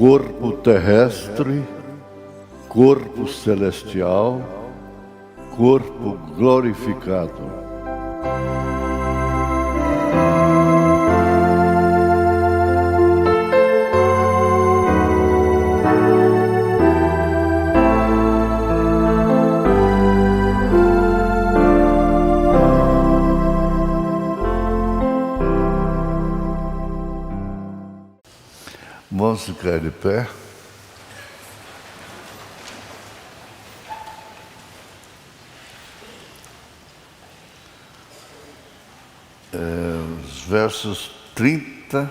corpo terrestre, corpo celestial, corpo glorificado. Vamos ficar de pé. Os versos 30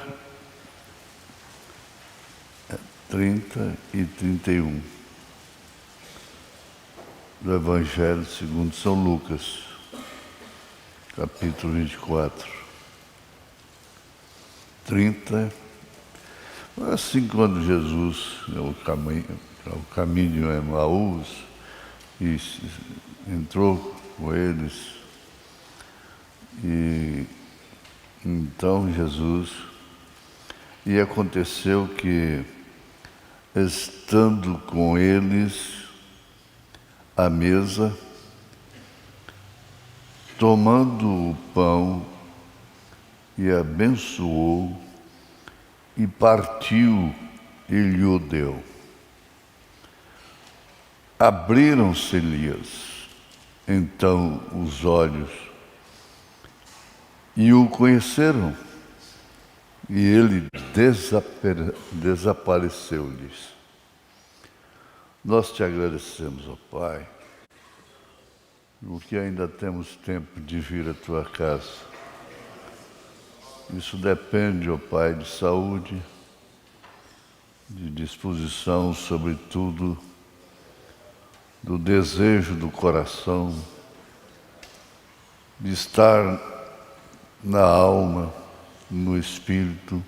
e 31 do Evangelho segundo São Lucas, capítulo 24. 30. Assim, quando Jesus, o caminho de Emaús, e entrou com eles, e então Jesus, e aconteceu que, estando com eles à mesa, tomando o pão, e abençoou, e partiu e lhe deu. Abriram-se-lhes então os olhos e o conheceram, e ele desapareceu-lhes. Nós te agradecemos, ó Pai, porque ainda temos tempo de vir à tua casa. Isso depende, ó Pai, de saúde, de disposição, sobretudo, do desejo do coração, de estar na alma, no espírito,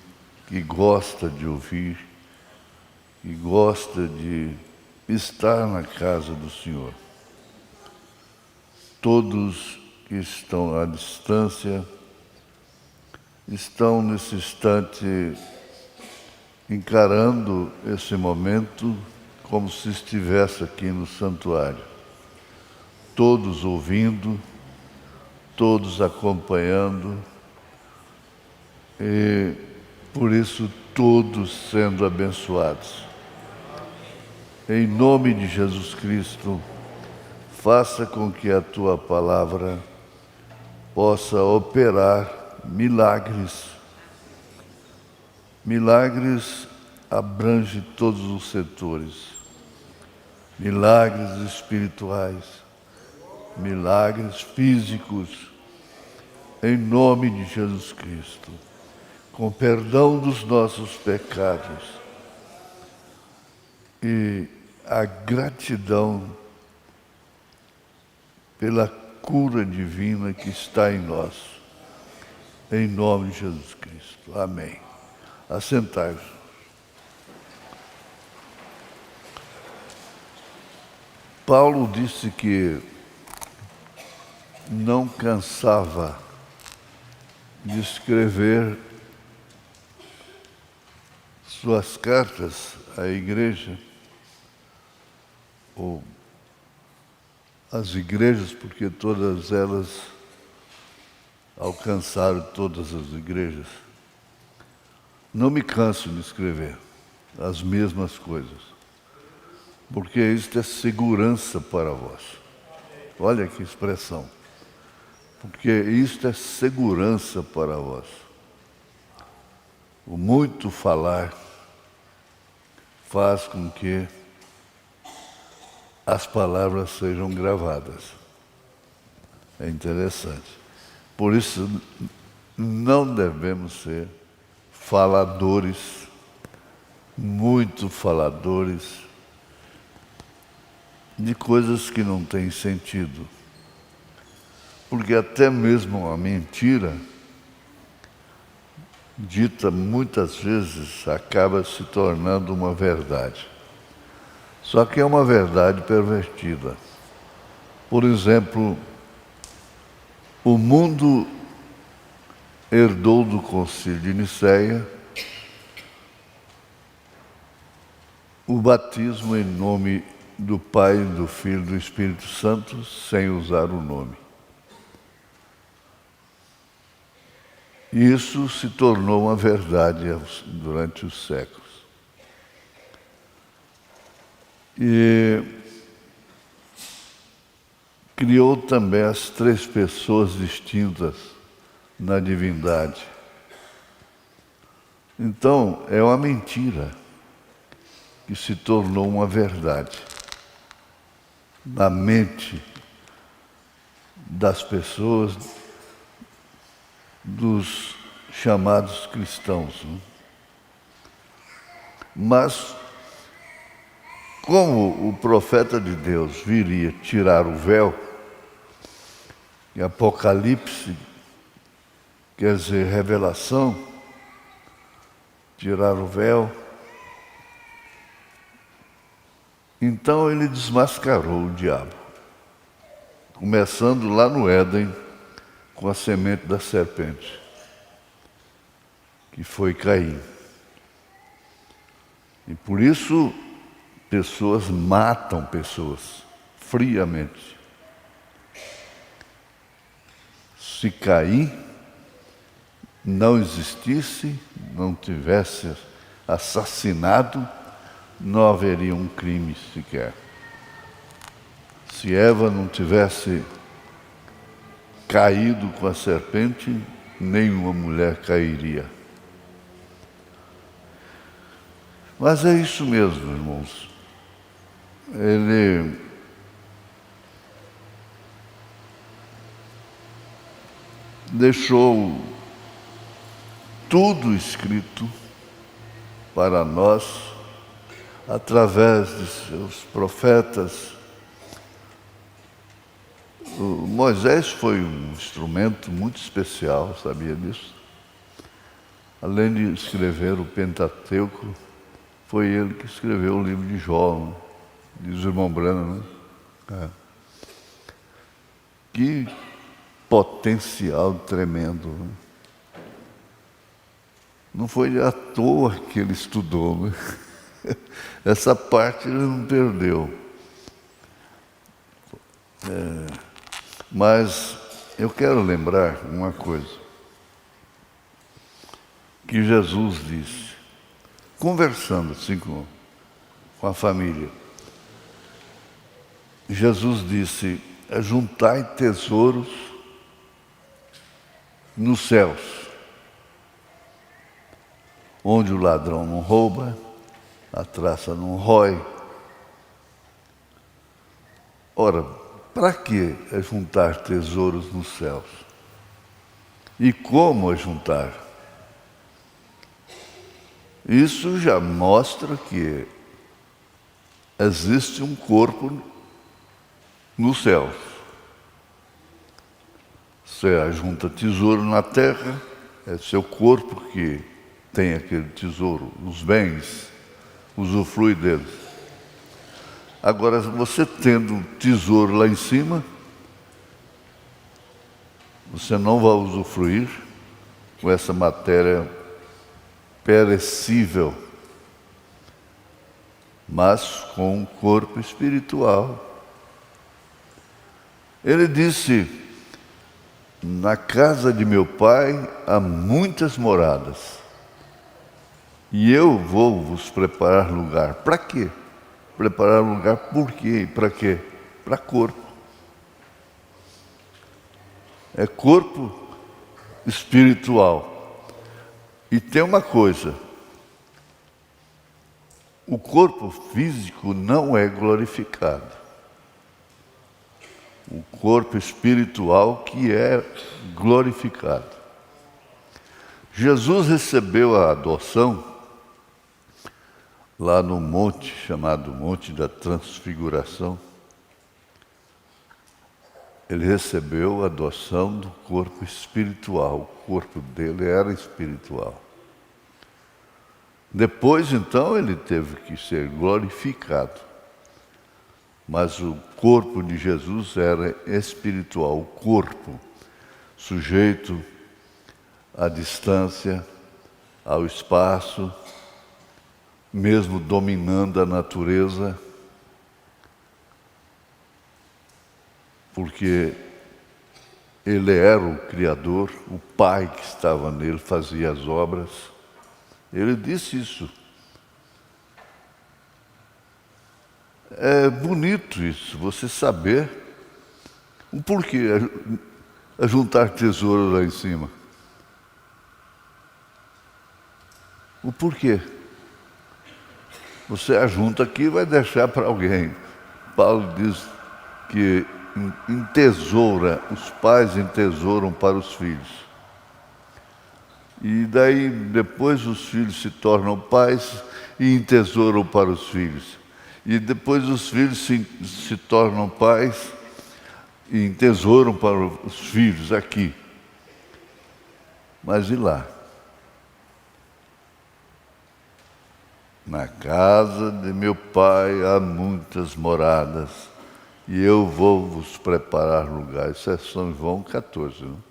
que gosta de ouvir, que gosta de estar na casa do Senhor. Todos que estão à distância, estão nesse instante encarando esse momento como se estivesse aqui no santuário. Todos ouvindo, todos acompanhando e, por isso, todos sendo abençoados. Em nome de Jesus Cristo, faça com que a tua palavra possa operar milagres. Milagres abrange todos os setores. Milagres espirituais, milagres físicos, em nome de Jesus Cristo, com perdão dos nossos pecados e a gratidão pela cura divina que está em nós. Em nome de Jesus Cristo. Amém. Assentai-vos. Paulo disse que não cansava de escrever suas cartas à igreja, ou às igrejas, porque todas elas alcançaram todas as igrejas. Não me canso de escrever as mesmas coisas, porque isto é segurança para vós. Olha que expressão. Porque isto é segurança para vós. O muito falar faz com que as palavras sejam gravadas. É interessante. Por isso, não devemos ser faladores, muito faladores, de coisas que não têm sentido. Porque até mesmo a mentira, dita muitas vezes, acaba se tornando uma verdade. Só que é uma verdade pervertida. Por exemplo, o mundo herdou do Concílio de Nicéia o batismo em nome do Pai, do Filho e do Espírito Santo, sem usar o nome. Isso se tornou uma verdade durante os séculos. E criou também as três pessoas distintas na divindade. Então, é uma mentira que se tornou uma verdade na mente das pessoas, dos chamados cristãos. Mas, como o profeta de Deus viria tirar o véu, e Apocalipse quer dizer revelação, tirar o véu, então ele desmascarou o diabo, começando lá no Éden, com a semente da serpente, que foi Caim. E por isso, pessoas matam pessoas friamente. Se Caim não existisse, não tivesse assassinado, não haveria um crime sequer. Se Eva não tivesse caído com a serpente, nenhuma mulher cairia. Mas é isso mesmo, irmãos. Ele deixou tudo escrito para nós, através de seus profetas. Moisés foi um instrumento muito especial, sabia disso? Além de escrever o Pentateuco, foi ele que escreveu o livro de Jó, né? Diz o irmão Branham, né? Que potencial tremendo, né? Não foi à toa que ele estudou, né? Essa parte ele não perdeu. Mas eu quero lembrar uma coisa que Jesus disse, conversando assim com a família. Jesus disse: juntai tesouros nos céus, onde o ladrão não rouba, a traça não rói. Ora, para que juntar tesouros nos céus? E como juntar? Isso já mostra que existe um corpo nos céus. Você ajunta tesouro na terra, é seu corpo que tem aquele tesouro, os bens, usufrui deles. Agora, você tendo um tesouro lá em cima, você não vai usufruir com essa matéria perecível, mas com um corpo espiritual. Ele disse: na casa de meu pai há muitas moradas, e eu vou vos preparar lugar. Para quê? Preparar lugar por quê e para quê? Para corpo. É corpo espiritual. E tem uma coisa: o corpo físico não é glorificado. O corpo espiritual que é glorificado. Jesus recebeu a adoção lá no monte, chamado Monte da Transfiguração. Ele recebeu a adoção do corpo espiritual. O corpo dele era espiritual. Depois, então, ele teve que ser glorificado. Mas o corpo de Jesus era espiritual, o corpo sujeito à distância, ao espaço, mesmo dominando a natureza, porque Ele era o Criador, o Pai que estava nele fazia as obras. Ele disse isso. É bonito isso, você saber o porquê a juntar tesouro lá em cima. O porquê. Você ajunta aqui e vai deixar para alguém. Paulo diz que entesoura, os pais entesouram para os filhos. E daí depois os filhos se tornam pais e entesouram para os filhos. E depois os filhos se tornam pais e entesouram para os filhos aqui. Mas e lá? Na casa de meu pai há muitas moradas, e eu vou vos preparar lugar. Isso é São João 14, não?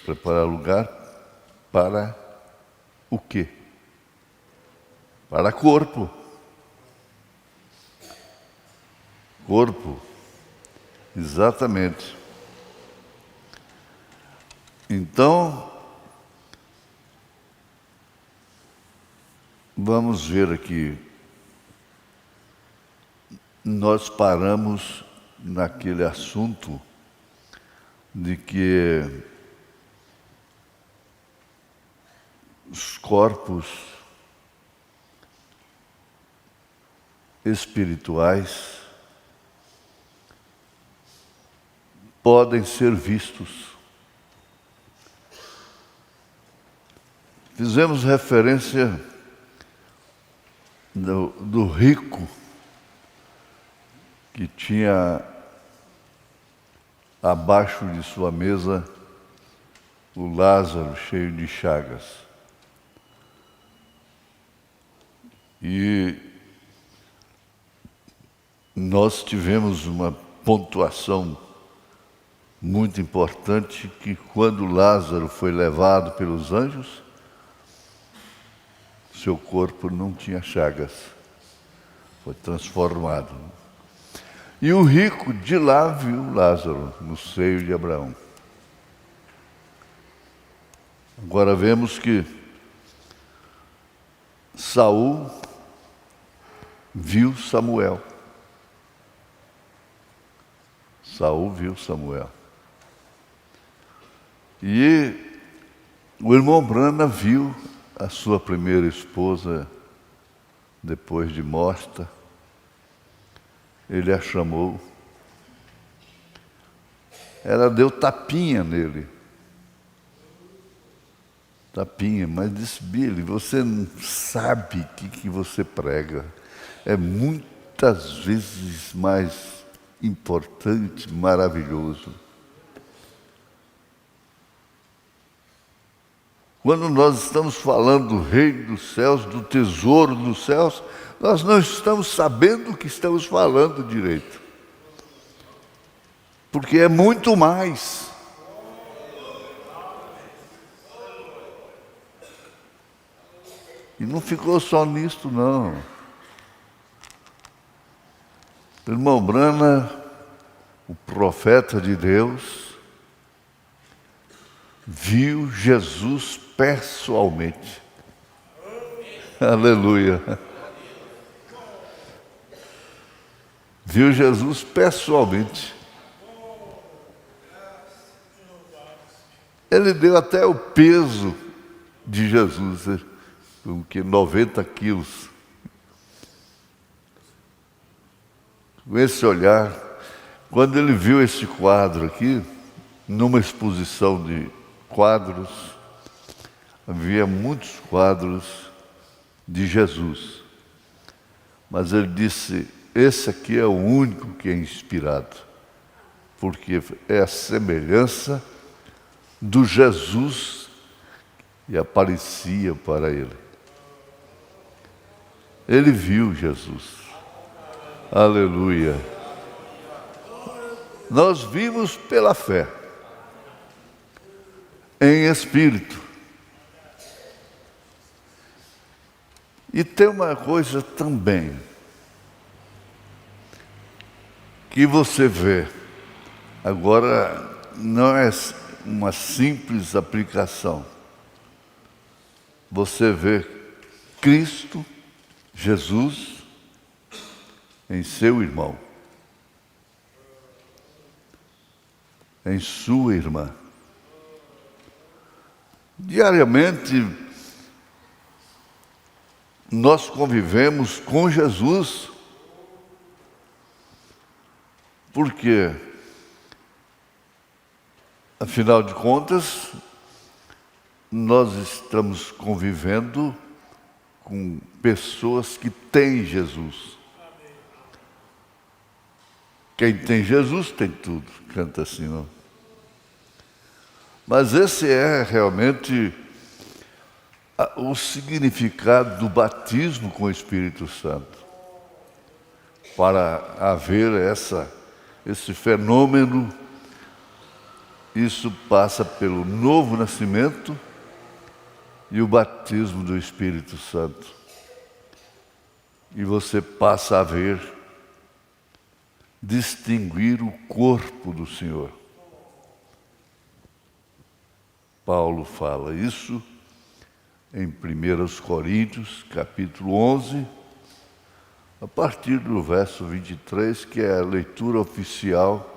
Preparar lugar para o quê? Para corpo. Corpo. Exatamente. Então, vamos ver aqui. Nós paramos naquele assunto de que os corpos espirituais podem ser vistos. Fizemos referência do rico que tinha abaixo de sua mesa o Lázaro cheio de chagas. E nós tivemos uma pontuação muito importante que quando Lázaro foi levado pelos anjos, seu corpo não tinha chagas, foi transformado. E o rico de lá viu Lázaro no seio de Abraão. Agora vemos que Saul viu Samuel. Saul viu Samuel. E o irmão Brana viu a sua primeira esposa depois de morta. Ele a chamou. Ela deu tapinha nele. Tapinha, mas disse: Billy, você não sabe o que você prega. É muitas vezes mais importante, maravilhoso. Quando nós estamos falando do reino dos céus, do tesouro dos céus, nós não estamos sabendo o que estamos falando direito. Porque é muito mais. E não ficou só nisto, não. Irmão Brana, o profeta de Deus, viu Jesus pessoalmente. Aleluia. Viu Jesus pessoalmente. Ele deu até o peso de Jesus, que 90 quilos. Com esse olhar, quando ele viu esse quadro aqui, numa exposição de quadros, havia muitos quadros de Jesus. Mas ele disse: esse aqui é o único que é inspirado, porque é a semelhança do Jesus que aparecia para ele. Ele viu Jesus. Aleluia. Nós vimos pela fé, em espírito. E tem uma coisa também que você vê, agora não é uma simples aplicação. Você vê Cristo, Jesus, em seu irmão, em sua irmã. Diariamente, nós convivemos com Jesus. Por quê? Afinal de contas, nós estamos convivendo com pessoas que têm Jesus. Quem tem Jesus tem tudo, canta assim, não? Mas esse é realmente o significado do batismo com o Espírito Santo. Para haver esse fenômeno, isso passa pelo novo nascimento e o batismo do Espírito Santo. E você passa a ver, distinguir o corpo do Senhor. Paulo fala isso em 1 Coríntios, capítulo 11, a partir do verso 23, que é a leitura oficial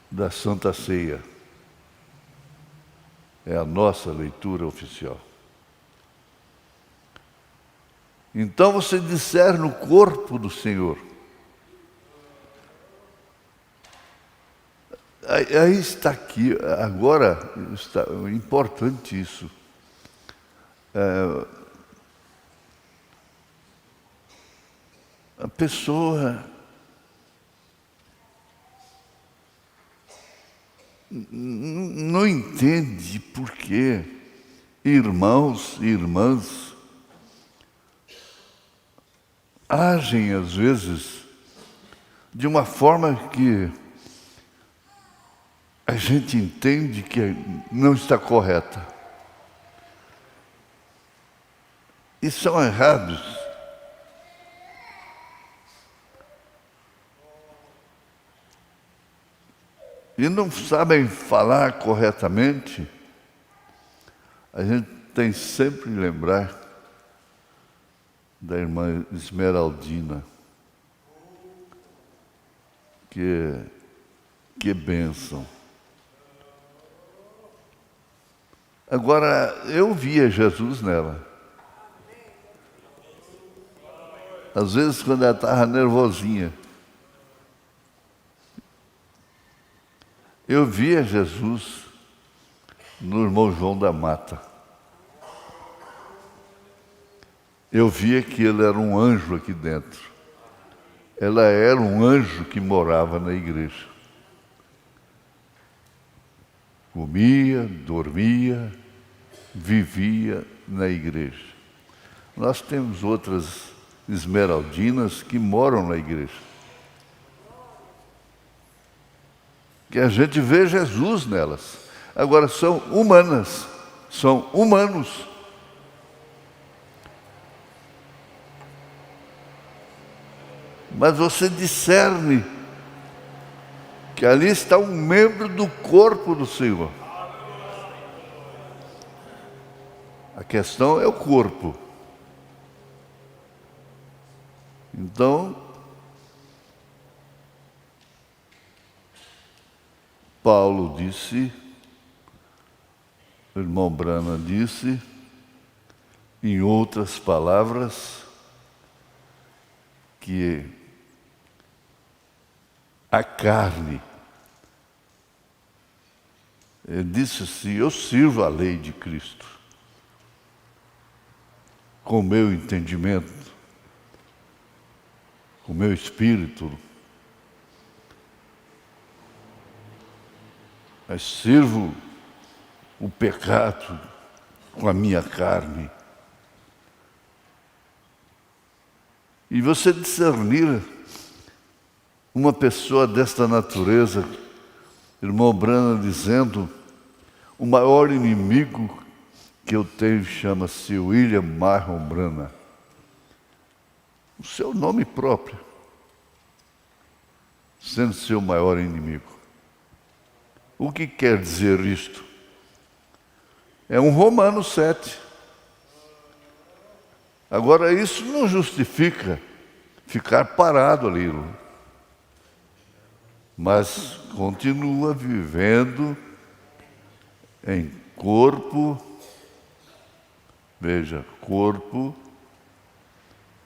da Santa Ceia. É a nossa leitura oficial. Então você discerne o corpo do Senhor. Aí está aqui, agora está importante isso. A pessoa não entende por que irmãos e irmãs agem às vezes de uma forma que a gente entende que não está correta. E são errados. E não sabem falar corretamente. A gente tem sempre que lembrar da irmã Esmeraldina. Que bênção. Agora, eu via Jesus nela. Às vezes, quando ela estava nervosinha, eu via Jesus no irmão João da Mata. Eu via que ele era um anjo aqui dentro. Ela era um anjo que morava na igreja. Comia, dormia, vivia na igreja. Nós temos outras esmeraldinas que moram na igreja. Que a gente vê Jesus nelas. Agora são humanas, são humanos. Mas você discerne que ali está um membro do corpo do Senhor. A questão é o corpo. Então, Paulo disse, o irmão Brana disse, em outras palavras, que a carne, ele disse assim, eu sirvo a lei de Cristo, com o meu entendimento, com o meu espírito, mas sirvo o pecado com a minha carne. E você discernir uma pessoa desta natureza, irmão Brana dizendo, o maior inimigo que eu tenho chama-se William Marron Branham. O seu nome próprio, sendo seu maior inimigo. O que quer dizer isto? É um Romanos 7. Agora, isso não justifica ficar parado ali, mas continua vivendo em corpo, veja, corpo,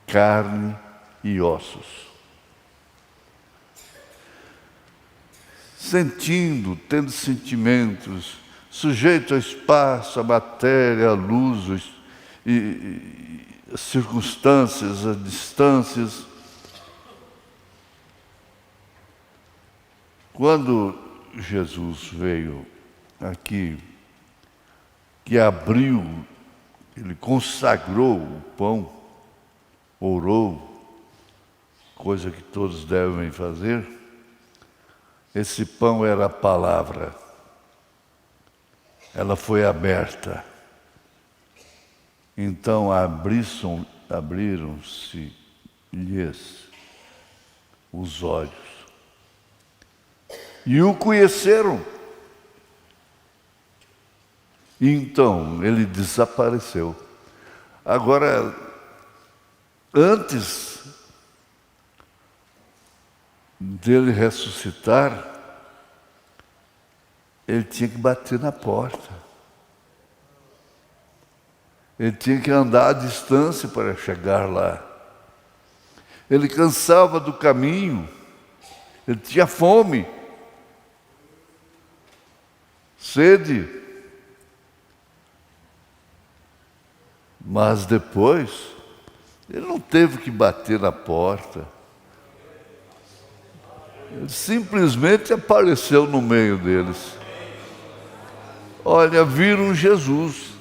carne e ossos. Sentindo, tendo sentimentos, sujeito ao espaço, à matéria, à luz, as circunstâncias, as distâncias. Quando Jesus veio aqui, que abriu, ele consagrou o pão, orou, coisa que todos devem fazer. Esse pão era a palavra. Ela foi aberta. Então abriram-se-lhes os olhos. E o conheceram. Então ele desapareceu. Agora, antes dele ressuscitar, ele tinha que bater na porta. Ele tinha que andar à distância para chegar lá. Ele cansava do caminho. Ele tinha fome, sede. Mas depois, ele não teve que bater na porta. Ele simplesmente apareceu no meio deles. Olha, viram Jesus.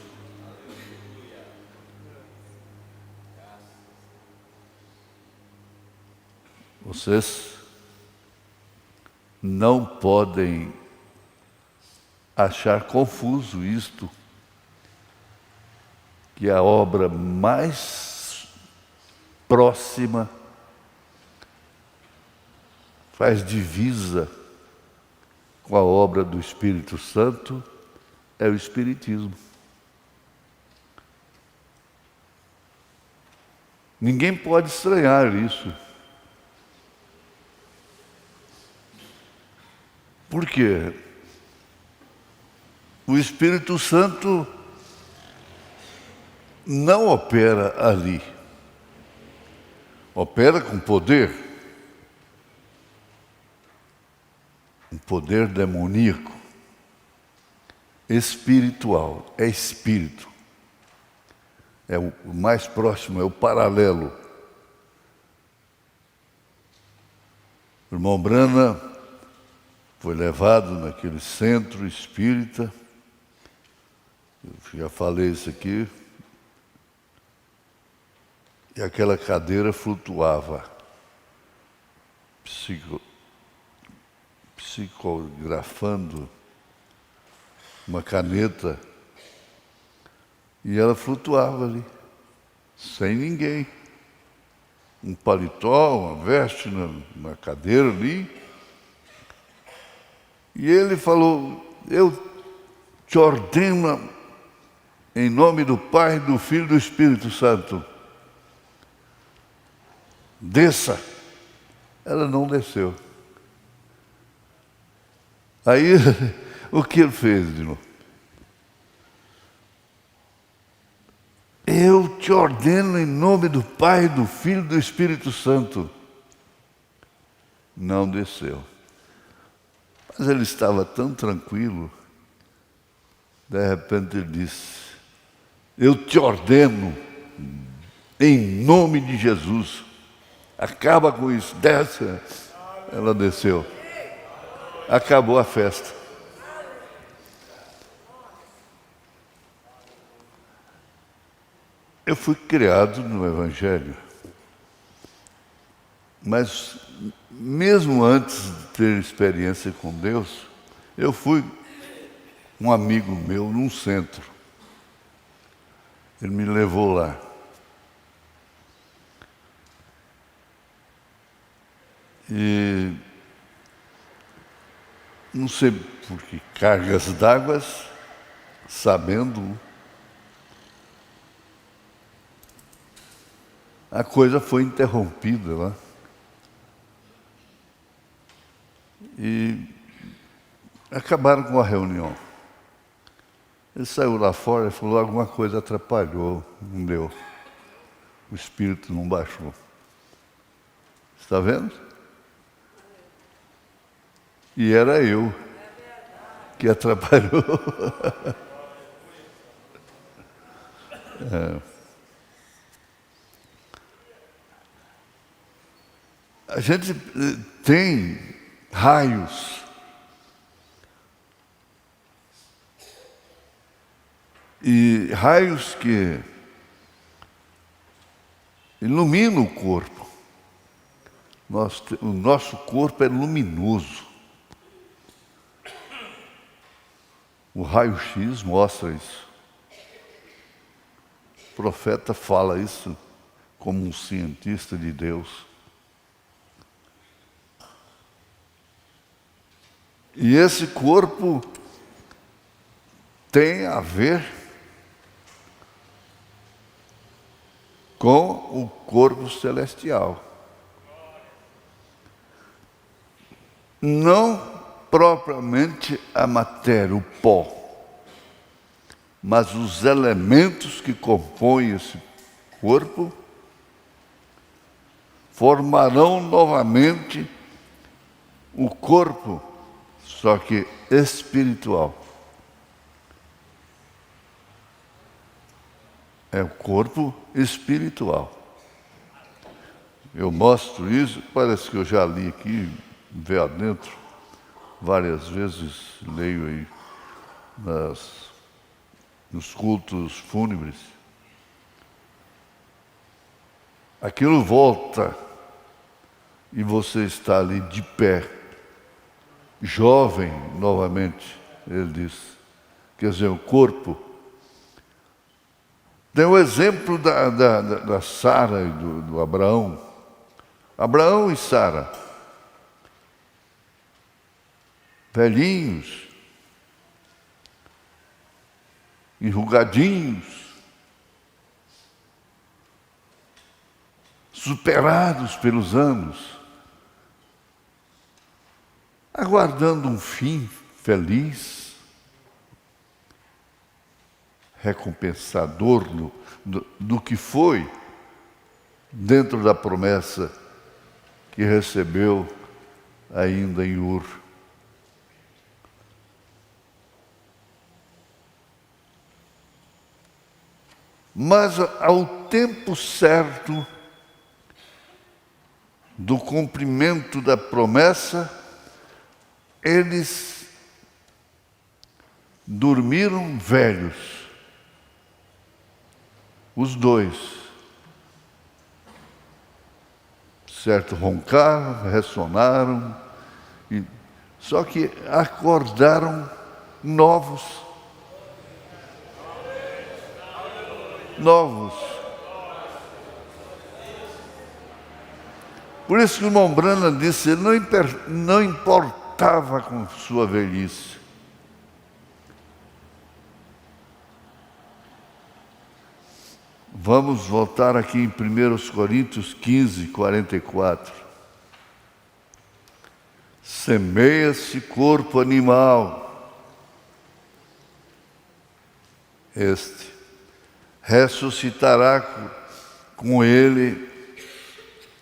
Vocês não podem achar confuso isto, que a obra mais próxima faz divisa com a obra do Espírito Santo é o Espiritismo. Ninguém pode estranhar isso. Por quê? O Espírito Santo não opera ali. Opera com poder. Um poder demoníaco. Espiritual. É espírito. É o mais próximo, é o paralelo. O irmão Branham foi levado naquele centro espírita. Eu já falei isso aqui. E aquela cadeira flutuava, psicografando uma caneta, e ela flutuava ali, sem ninguém. Um paletó, uma veste na cadeira ali. E ele falou: eu te ordeno em nome do Pai, do Filho e do Espírito Santo. Desça. Ela não desceu. Aí, o que ele fez de novo? Eu te ordeno em nome do Pai, do Filho e do Espírito Santo. Não desceu. Mas ele estava tão tranquilo, de repente ele disse: eu te ordeno em nome de Jesus. Acaba com isso, desce. Ela desceu. Acabou a festa. Eu fui criado no Evangelho, mas mesmo antes de ter experiência com Deus, eu fui um amigo meu num centro. Ele me levou lá. E não sei por que cargas d'água, sabendo, a coisa foi interrompida lá. E acabaram com a reunião. Ele saiu lá fora e falou: alguma coisa atrapalhou, não deu. O espírito não baixou. Está vendo? E era eu que atrapalhou. A gente tem raios. E raios que iluminam o corpo. O nosso corpo é luminoso. O raio-x mostra isso. O profeta fala isso como um cientista de Deus. E esse corpo tem a ver com o corpo celestial. Não propriamente a matéria, o pó, mas os elementos que compõem esse corpo formarão novamente o corpo, só que espiritual. É o corpo espiritual. Eu mostro isso, parece que eu já li aqui, veio adentro, várias vezes, leio aí nos cultos fúnebres. Aquilo volta e você está ali de pé, jovem novamente, ele diz. Quer dizer, o corpo. Tem o exemplo da Sara e do Abraão. Abraão e Sara, velhinhos, enrugadinhos, superados pelos anos, aguardando um fim feliz, recompensador do que foi dentro da promessa que recebeu ainda em Ur. Mas ao tempo certo do cumprimento da promessa, eles dormiram velhos. Os dois. Certo, roncaram, ressonaram, só que acordaram novos. Novos. Por isso que o irmão Branham disse, ele não importava com sua velhice. Vamos voltar aqui em 1 Coríntios 15, 44. Semeia-se corpo animal. Este ressuscitará com ele.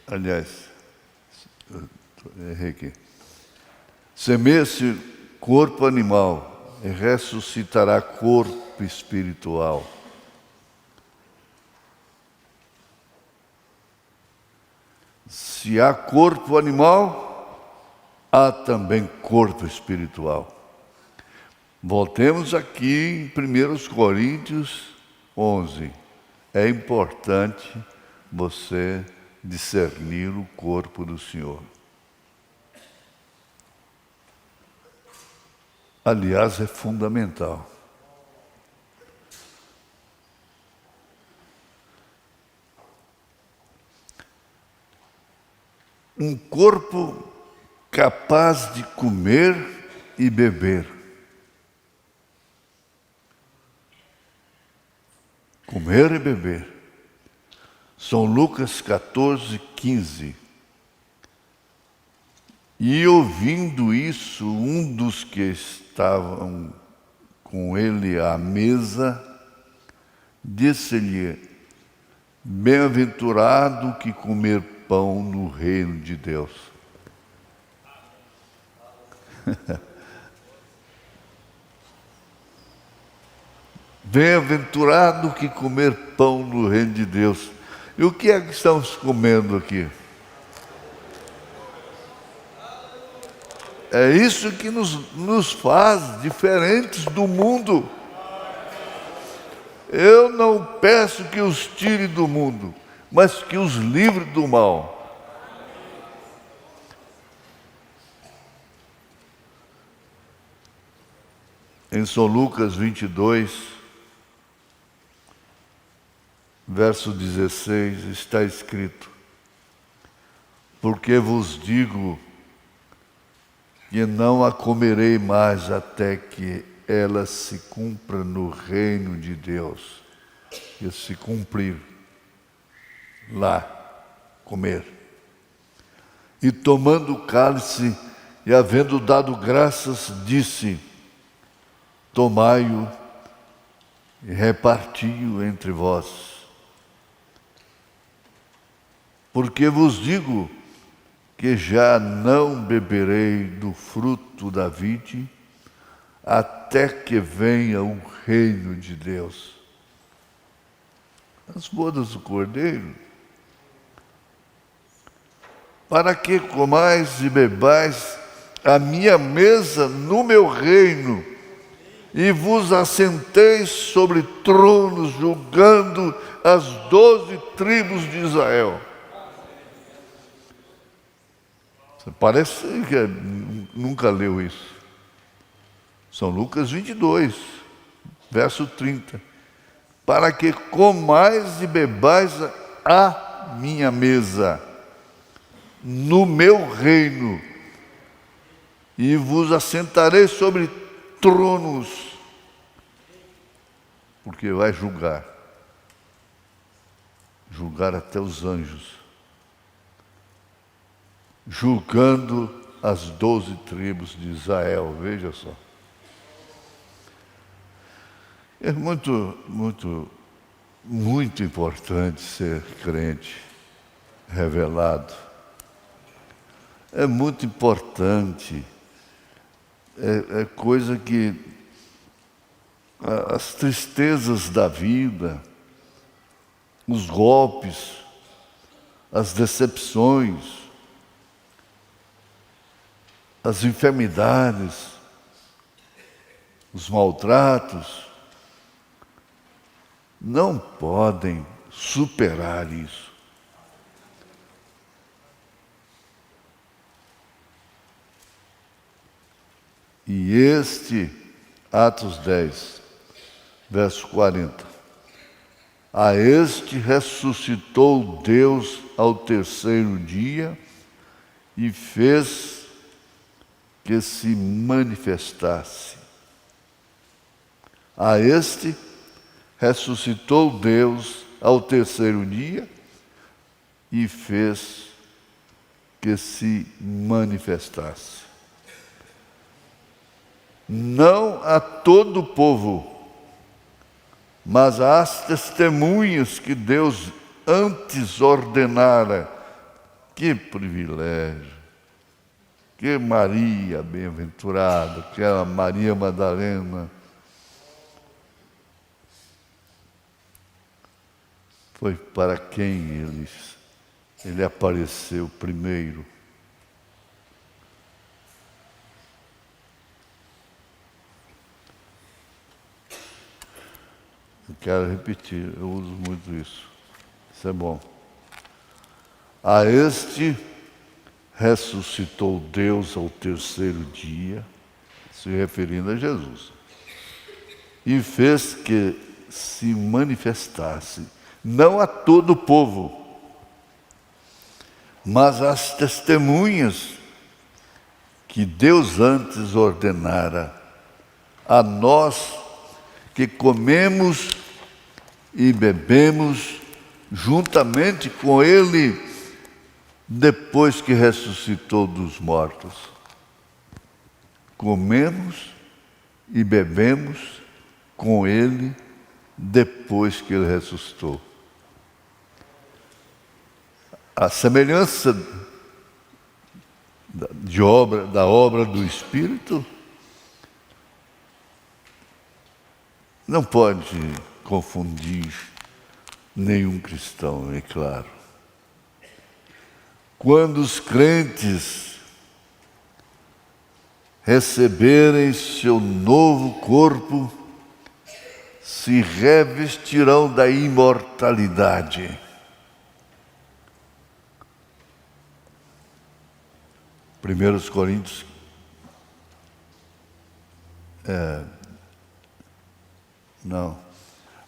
Aliás, errei aqui. Semeia-se corpo animal e ressuscitará corpo espiritual. Se há corpo animal, há também corpo espiritual. Voltemos aqui em 1 Coríntios 11. É importante você discernir o corpo do Senhor. Aliás, é fundamental. um corpo capaz de comer e beber. Comer e beber. São Lucas 14, 15. E ouvindo isso, um dos que estavam com ele à mesa, disse-lhe: bem-aventurado que comer pão no reino de Deus. Bem-aventurado que comer pão no reino de Deus. E o que é que estamos comendo aqui? É isso que nos faz diferentes do mundo. Eu não peço que os tire do mundo, mas que os livre do mal. Em São Lucas 22, verso 16, está escrito: porque vos digo que não a comerei mais até que ela se cumpra no reino de Deus. E se cumprir lá, comer. E tomando o cálice e havendo dado graças, disse: tomai-o e reparti-o entre vós. Porque vos digo que já não beberei do fruto da vide, até que venha o reino de Deus. As bodas do Cordeiro, para que comais e bebais a minha mesa no meu reino, e vos assenteis sobre tronos, julgando as 12 tribos de Israel. Você parece que nunca leu isso. São Lucas 22, verso 30. Para que comais e bebais a minha mesa no meu reino, e vos assentarei sobre tronos, porque vai julgar até os anjos, julgando as 12 tribos de Israel. Veja só. É muito importante ser crente revelado. É muito importante. É coisa que as tristezas da vida, os golpes, as decepções, as enfermidades, os maltratos, não podem superar isso. E este, Atos 10, verso 40. A este ressuscitou Deus ao terceiro dia e fez que se manifestasse. A este ressuscitou Deus ao terceiro dia e fez que se manifestasse. Não a todo o povo, mas às testemunhas que Deus antes ordenara. Que privilégio! Que Maria bem-aventurada, aquela Maria Madalena, foi para quem ele apareceu primeiro. Eu quero repetir, eu uso muito isso. Isso é bom. A este ressuscitou Deus ao terceiro dia, se referindo a Jesus, e fez que se manifestasse, não a todo o povo, mas as testemunhas que Deus antes ordenara a nós que comemos e bebemos juntamente com Ele depois que ressuscitou dos mortos. Comemos e bebemos com Ele depois que Ele ressuscitou. A semelhança da obra do Espírito não pode confundir nenhum cristão, é claro. Quando os crentes receberem seu novo corpo, se revestirão da imortalidade. Primeiros Coríntios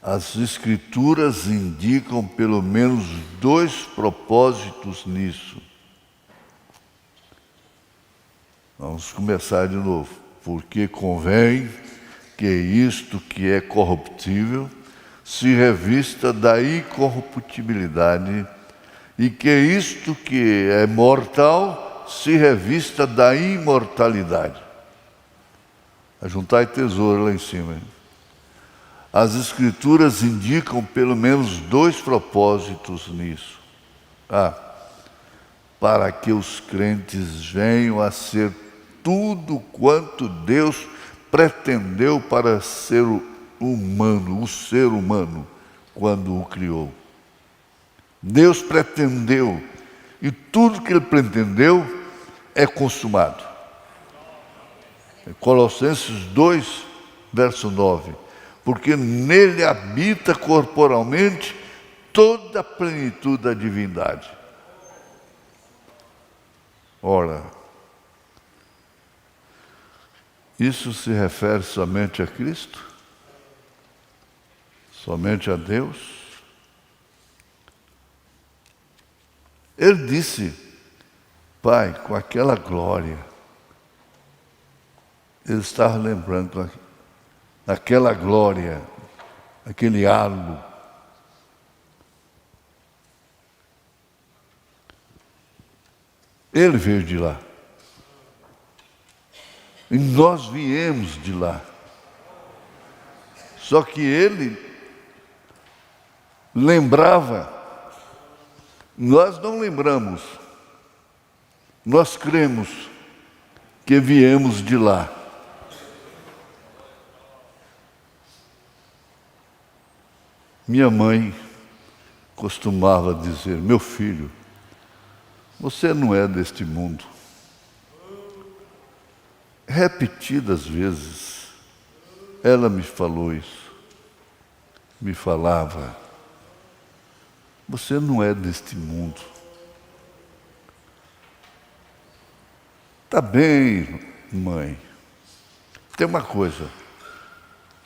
as Escrituras indicam pelo menos 2 propósitos nisso. Vamos começar de novo. Porque convém que isto que é corruptível se revista da incorruptibilidade, e que isto que é mortal se revista da imortalidade. Ajuntai tesouro lá em cima. As Escrituras indicam pelo menos 2 propósitos nisso. Para que os crentes venham a ser tudo quanto Deus pretendeu para ser humano, o ser humano, quando o criou. Deus pretendeu, e tudo que Ele pretendeu é consumado. Colossenses 2, verso 9. Porque nele habita corporalmente toda a plenitude da divindade. Ora, isso se refere somente a Cristo? Somente a Deus? Ele disse, Pai, com aquela glória, ele estava lembrando aquela glória, aquele halo. Ele veio de lá. E nós viemos de lá. Só que ele lembrava, nós não lembramos, nós cremos que viemos de lá. Minha mãe costumava dizer, meu filho, você não é deste mundo. Repetidas vezes, ela me falou isso. Me falava, você não é deste mundo. Tá bem, mãe. Tem uma coisa,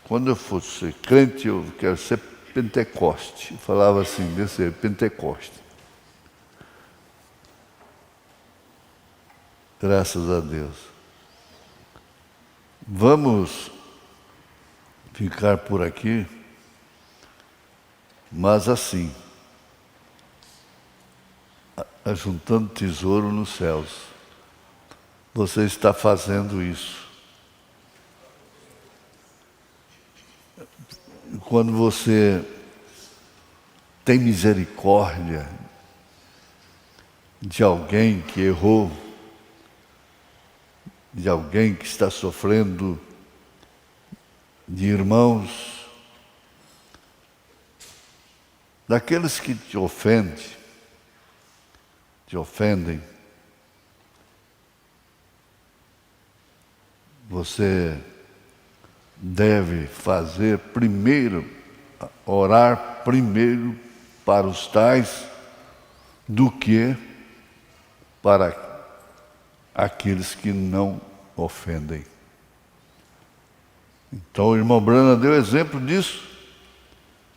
quando eu for ser crente, eu quero ser Pentecoste. Eu falava assim, desse Pentecoste. Graças a Deus. Vamos ficar por aqui, mas assim, ajuntando tesouro nos céus. Você está fazendo isso. Quando você tem misericórdia de alguém que errou, de alguém que está sofrendo, de irmãos, daqueles que te ofendem, você deve fazer primeiro, orar primeiro para os tais do que para aqueles que não ofendem. Então o irmão Brana deu exemplo disso.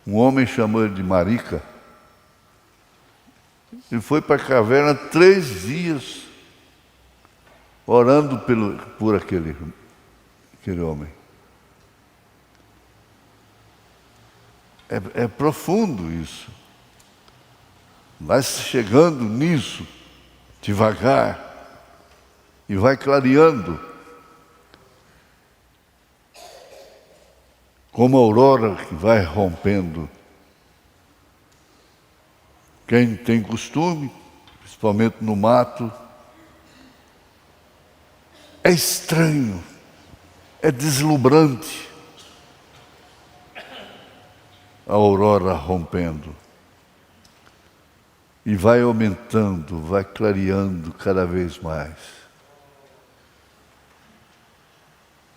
Um homem chamou ele de marica. E foi para a caverna 3 dias, orando por aquele homem. É profundo isso. Vai chegando nisso, devagar, e vai clareando. Como a aurora que vai rompendo. Quem tem costume, principalmente no mato, é estranho, é deslumbrante a aurora rompendo. E vai aumentando, vai clareando cada vez mais.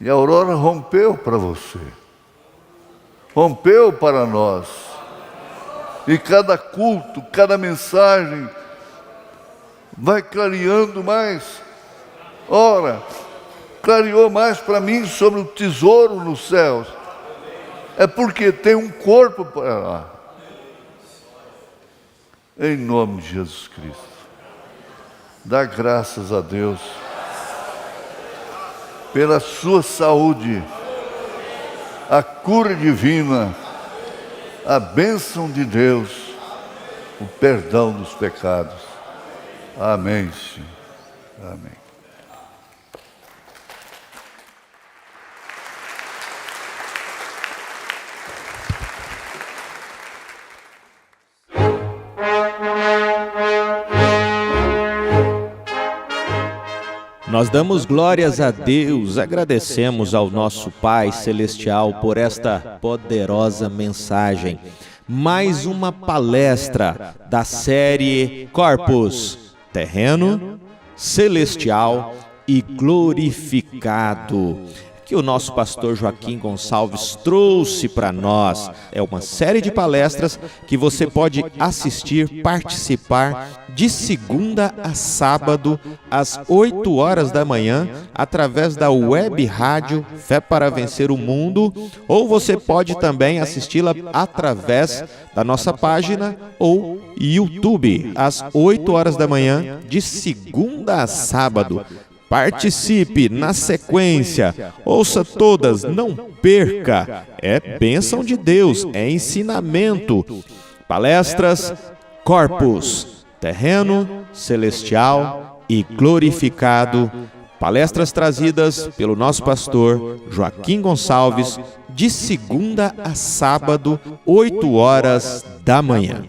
E a aurora rompeu para você, rompeu para nós. E cada culto, cada mensagem vai clareando mais. Ora, clareou mais para mim sobre o tesouro nos céus. É porque tem um corpo para lá. Em nome de Jesus Cristo. Dá graças a Deus pela sua saúde, a cura divina, a bênção de Deus, o perdão dos pecados. Amém, Senhor. Amém. Nós damos glórias a Deus, agradecemos ao nosso Pai Celestial por esta poderosa mensagem. Mais uma palestra da série Corpus, terreno, celestial e glorificado, que o nosso pastor Joaquim Gonçalves trouxe para nós. É uma série de palestras que você pode assistir, participar de segunda a sábado, às 8 horas da manhã, através da web rádio Fé para Vencer o Mundo, ou você pode também assisti-la através da nossa página ou YouTube, às 8 horas da manhã, de segunda a sábado. Participe na sequência, ouça todas, não perca. É bênção de Deus, é ensinamento. Palestras Corpus, terreno, celestial e glorificado. Palestras trazidas pelo nosso pastor Joaquim Gonçalves, de segunda a sábado, 8 horas da manhã.